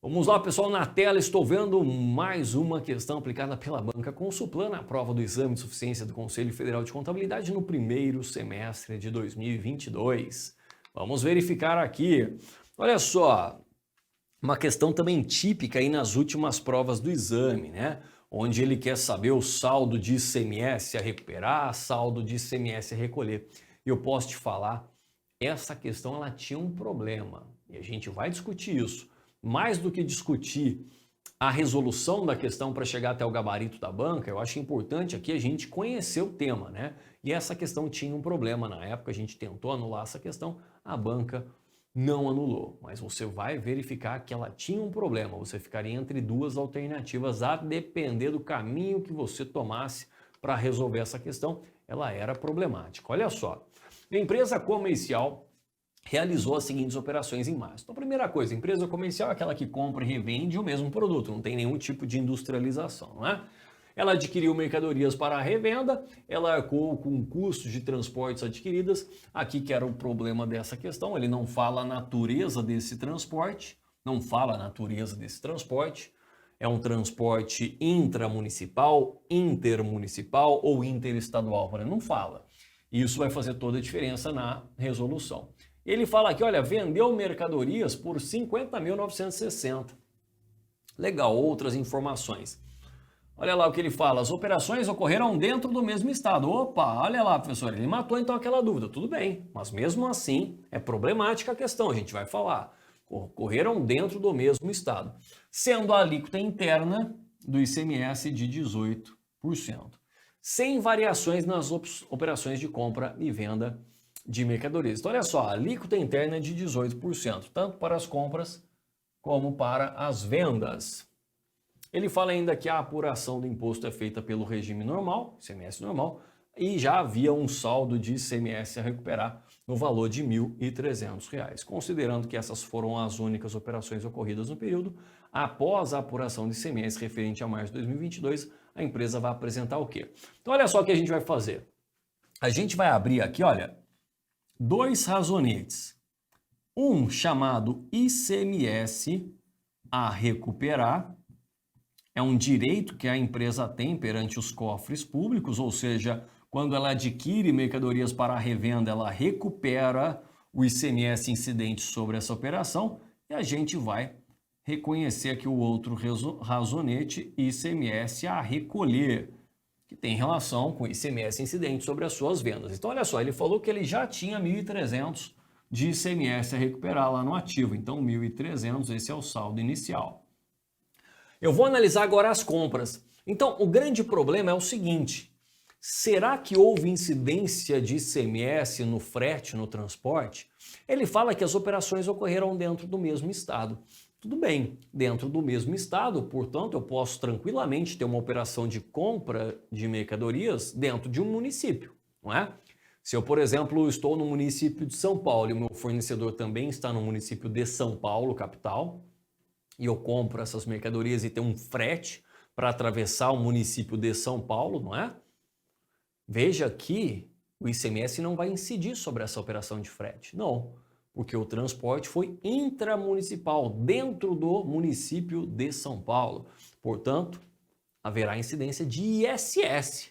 Vamos lá, pessoal, na tela estou vendo mais uma questão aplicada pela Banca Consulplan na prova do Exame de Suficiência do Conselho Federal de Contabilidade no primeiro semestre de 2022. Vamos verificar aqui. Olha só, uma questão também típica aí nas últimas provas do exame, né? Onde ele quer saber o saldo de ICMS a recuperar, saldo de ICMS a recolher. E eu posso te falar, essa questão ela tinha um problema e a gente vai discutir isso. Mais do que discutir a resolução da questão para chegar até o gabarito da banca, eu acho importante aqui a gente conhecer o tema, né? E essa questão tinha um problema na época, a gente tentou anular essa questão, a banca não anulou, mas você vai verificar que ela tinha um problema, você ficaria entre duas alternativas a depender do caminho que você tomasse para resolver essa questão, ela era problemática. Olha só, a empresa comercial realizou as seguintes operações em março. Então, a primeira coisa, empresa comercial é aquela que compra e revende o mesmo produto, não tem nenhum tipo de industrialização, não é? Ela adquiriu mercadorias para a revenda, ela arcou com custos de transportes adquiridas, aqui que era o problema dessa questão, ele não fala a natureza desse transporte, é um transporte intramunicipal, intermunicipal ou interestadual, ele não fala. Isso vai fazer toda a diferença na resolução. Ele fala aqui, olha, vendeu mercadorias por 50.960. Legal, outras informações. Olha lá o que ele fala, as operações ocorreram dentro do mesmo estado. Opa, olha lá, professor, ele matou então aquela dúvida. Tudo bem, mas mesmo assim é problemática a questão, a gente vai falar. Ocorreram dentro do mesmo estado, sendo a alíquota interna do ICMS de 18%. Sem variações nas operações de compra e venda de mercadorias. Então, olha só, a alíquota interna é de 18%, tanto para as compras como para as vendas. Ele fala ainda que a apuração do imposto é feita pelo regime normal, ICMS normal, e já havia um saldo de ICMS a recuperar no valor de R$ 1.300. Considerando que essas foram as únicas operações ocorridas no período, após a apuração de ICMS referente a março de 2022, a empresa vai apresentar o quê? Então, olha só o que a gente vai fazer. A gente vai abrir aqui, olha, dois razonetes. Um chamado ICMS a recuperar, é um direito que a empresa tem perante os cofres públicos, ou seja, quando ela adquire mercadorias para a revenda, ela recupera o ICMS incidente sobre essa operação e a gente vai reconhecer aqui o outro razonete, ICMS a recolher, que tem relação com o ICMS incidente sobre as suas vendas. Então, olha só, ele falou que ele já tinha 1.300 de ICMS a recuperar lá no ativo, então 1.300, esse é o saldo inicial. Eu vou analisar agora as compras. Então, o grande problema é o seguinte, será que houve incidência de ICMS no frete, no transporte? Ele fala que as operações ocorreram dentro do mesmo estado. Tudo bem, dentro do mesmo estado, portanto, eu posso tranquilamente ter uma operação de compra de mercadorias dentro de um município, não é? Se eu, por exemplo, estou no município de São Paulo e o meu fornecedor também está no município de São Paulo, capital, e eu compro essas mercadorias e tem um frete para atravessar o município de São Paulo, não é? Veja que o ICMS não vai incidir sobre essa operação de frete, não, porque o transporte foi intramunicipal, dentro do município de São Paulo. Portanto, haverá incidência de ISS.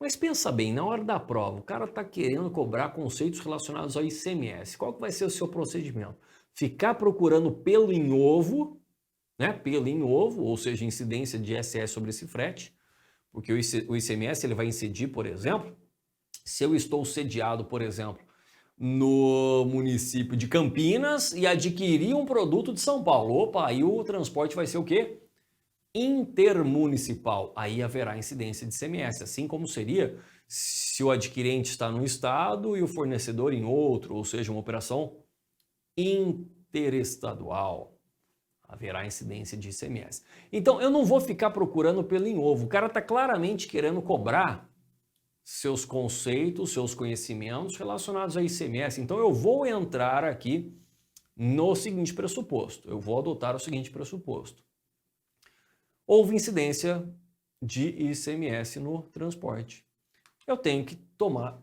Mas pensa bem, na hora da prova, o cara está querendo cobrar conceitos relacionados ao ICMS. Qual que vai ser o seu procedimento? Ficar procurando pelo em ovo, né? Pelo em ovo, ou seja, incidência de ISS sobre esse frete, porque o ICMS ele vai incidir, por exemplo, se eu estou sediado, por exemplo, no município de Campinas e adquirir um produto de São Paulo. Opa, aí o transporte vai ser o quê? Intermunicipal. Aí haverá incidência de ICMS, assim como seria se o adquirente está num estado e o fornecedor em outro, ou seja, uma operação interestadual. Haverá incidência de ICMS. Então, eu não vou ficar procurando pelo em ovo. O cara está claramente querendo cobrar seus conceitos, seus conhecimentos relacionados a ICMS. Então, eu vou entrar aqui no seguinte pressuposto. Eu vou adotar o seguinte pressuposto. Houve incidência de ICMS no transporte. Eu tenho que tomar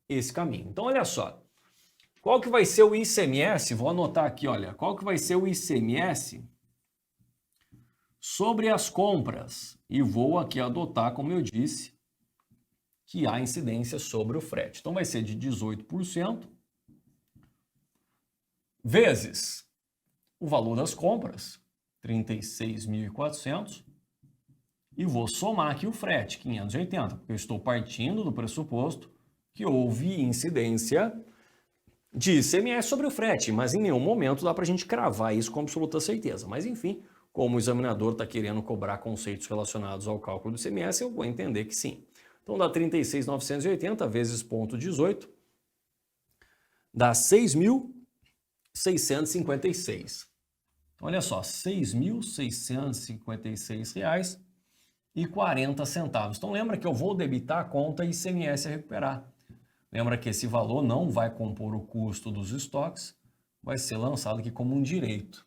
esse caminho. Então, olha só. Qual que vai ser o ICMS? Vou anotar aqui, olha. Qual que vai ser o ICMS sobre as compras? E vou aqui adotar, como eu disse, que há incidência sobre o frete. Então vai ser de 18% vezes o valor das compras, 36.400, e vou somar aqui o frete, 580, porque eu estou partindo do pressuposto que houve incidência de ICMS sobre o frete, mas em nenhum momento dá para a gente cravar isso com absoluta certeza. Mas enfim, como o examinador está querendo cobrar conceitos relacionados ao cálculo do ICMS, eu vou entender que sim. Então dá 36.980 vezes 0,18, dá 6.656. Então, olha só, R$ 6.656,40. Então lembra que eu vou debitar a conta ICMS a recuperar. Lembra que esse valor não vai compor o custo dos estoques, vai ser lançado aqui como um direito.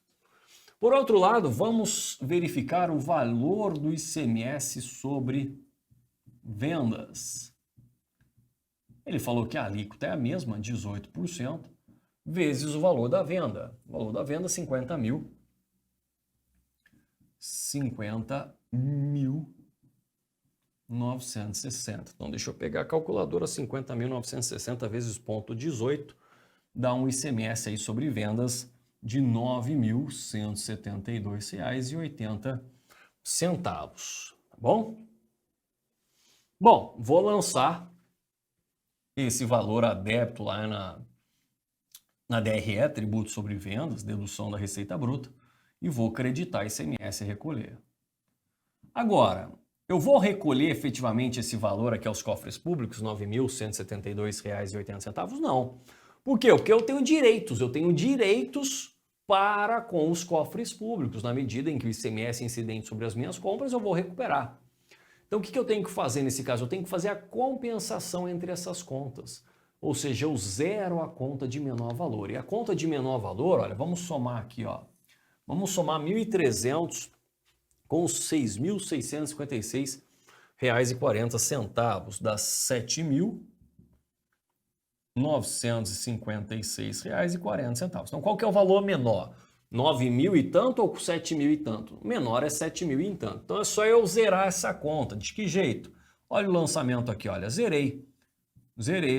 Por outro lado, vamos verificar o valor do ICMS sobre vendas. Ele falou que a alíquota é a mesma, 18%, vezes o valor da venda. O valor da venda, 50 mil. 50.960. Então, deixa eu pegar a calculadora, 50.960 vezes 0,18, dá um ICMS aí sobre vendas de R$ 9.172,80, tá bom? Bom, vou lançar esse valor a débito lá na DRE, Tributo sobre Vendas, dedução da Receita Bruta, e vou creditar ICMS a recolher. Agora, eu vou recolher efetivamente esse valor aqui aos cofres públicos, R$ 9.172,80? Não. Por quê? Porque eu tenho direitos para com os cofres públicos. Na medida em que o ICMS é incidente sobre as minhas compras, eu vou recuperar. Então, o que eu tenho que fazer nesse caso? Eu tenho que fazer a compensação entre essas contas. Ou seja, eu zero a conta de menor valor. E a conta de menor valor, olha, vamos somar aqui, ó. Vamos somar 1.300 com os R$ 6.656,40, dá R$ 7.956,40. Então, qual que é o valor menor? 9.000 e tanto ou 7.000 e tanto? O menor é 7.000 e tanto. Então, é só eu zerar essa conta. De que jeito? Olha o lançamento aqui, olha, zerei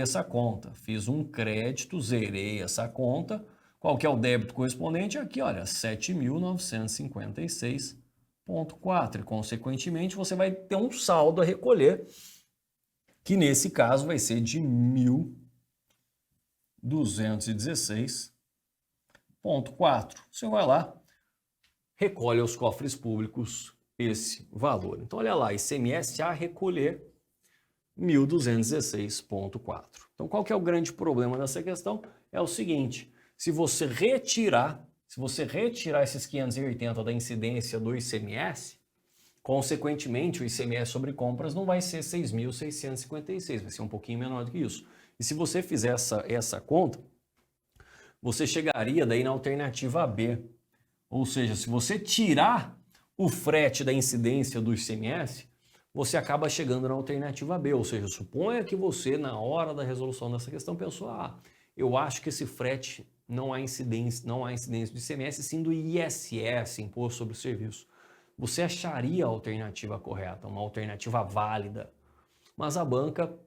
essa conta, fiz um crédito, zerei essa conta. Qual que é o débito correspondente? Aqui, olha, 7.956,4. E, consequentemente, você vai ter um saldo a recolher, que nesse caso vai ser de 1.216,4. Você vai lá, recolhe aos cofres públicos esse valor. Então, olha lá, ICMS a recolher, 1.216,4. Então, qual que é o grande problema dessa questão? É o seguinte, se você retirar esses 580 da incidência do ICMS, consequentemente, o ICMS sobre compras não vai ser 6.656, vai ser um pouquinho menor do que isso. E se você fizer essa conta, você chegaria daí na alternativa B. Ou seja, se você tirar o frete da incidência do ICMS, você acaba chegando na alternativa B. Ou seja, suponha que você, na hora da resolução dessa questão, pensou, eu acho que esse frete não há incidência do ICMS, sim do ISS, Imposto sobre o Serviço. Você acharia a alternativa correta, uma alternativa válida. Mas a banca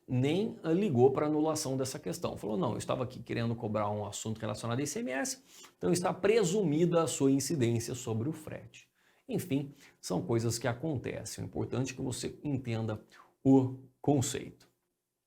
nem ligou para anulação dessa questão. Falou, não, eu estava aqui querendo cobrar um assunto relacionado a ICMS, então está presumida a sua incidência sobre o frete. Enfim, são coisas que acontecem. O importante é que você entenda o conceito.